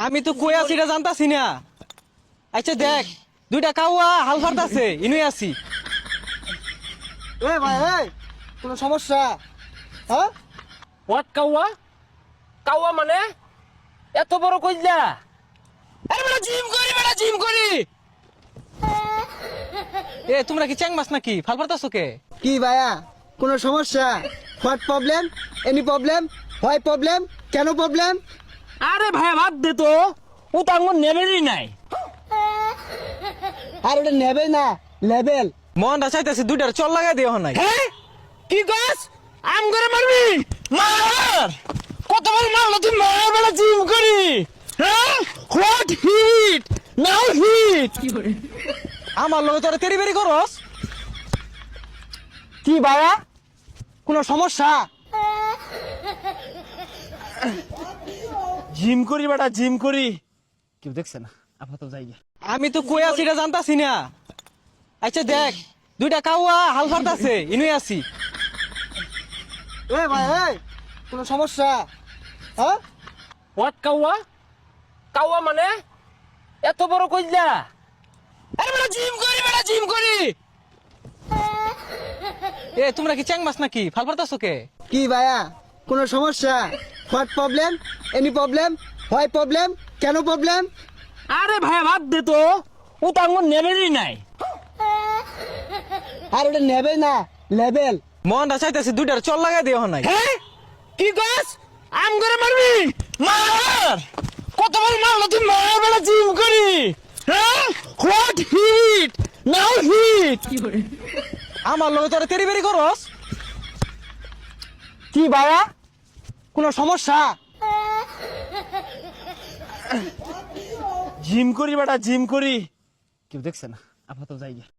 আমি তো কই আছি এটা জানতাছি না। আচ্ছা দেখ, দুইটা কাউয়া হাল ফারতাছে, ইনুই আছি। এ ভাই এই কোনো সমস্যা? হ্যাঁ হোয়াট কাউয়া? কাউয়া মানে এত বড় কইলা? আরে বেটা জিম করি, বেটা জিম করি। এ তোমরা কি চ্যাং মাছ নাকি? ফাল ফারতাছো কে? কি ভাইয়া কোনো সমস্যা? What problem? Any problem? Why problem? কেন প্রবলেম? আরে ভাই বাদ দে তো, ও তো আমার নেবেলই নাই। আর ওটা নেবে না, লেভেল। মনটা চাইতেছে দুইটার চল লাগাই দিও নাই। হ্যাঁ কি কস? আম করে মারবি? মার! কত বড় মারলো তুই, মার বেটা জিম করি। হ্যাঁ হোয়াট হিট নাও হিট। আমার লগে তোরা তেরি বেরি করস। কি ভাইয়া কোনো সমস্যা? জিম করি বেটা জিম করি। কেউ দেখছে না, আপাতত যাই গে। আমি তো কই আছি এটা জানতাছি না। আচ্ছা দেখ, দুইটা কাউয়া হাল ফারতাছে, ইনুই আছি। এ ভাই এই কোনো সমস্যা? হ্যাঁ হোয়াট কাউয়া? কাউয়া মানে এত বড় কইলা? আরে বেটা জিম করি, বেটা জিম করি। এ তোমরা কি চ্যাং মাছ নাকি? ফাল ফারতাছো কে? কি ভাইয়া কোনো সমস্যা? What problem? Any problem? Why problem? কেন প্রবলেম? আরে ভাই বাদ দে তো, ও তো আমার নেবেলই নাই। আর ওটা নেবে না, লেভেল। মনটা চাইতেছে দুইটার চল লাগাই দিও নাই। হ্যাঁ কি কস? আম করে মারবি? মার! কত বড় মারলো তুই, মার বেটা জিম করি। হ্যাঁ হোয়াট হিট নাও হিট। আমার লগে তোরা তেরি বেরি করস। কি ভাইয়া কোনো সমস্যা? জিম করি বেটা জিম করি। কেউ দেখছে না, আপাতত যাই গে।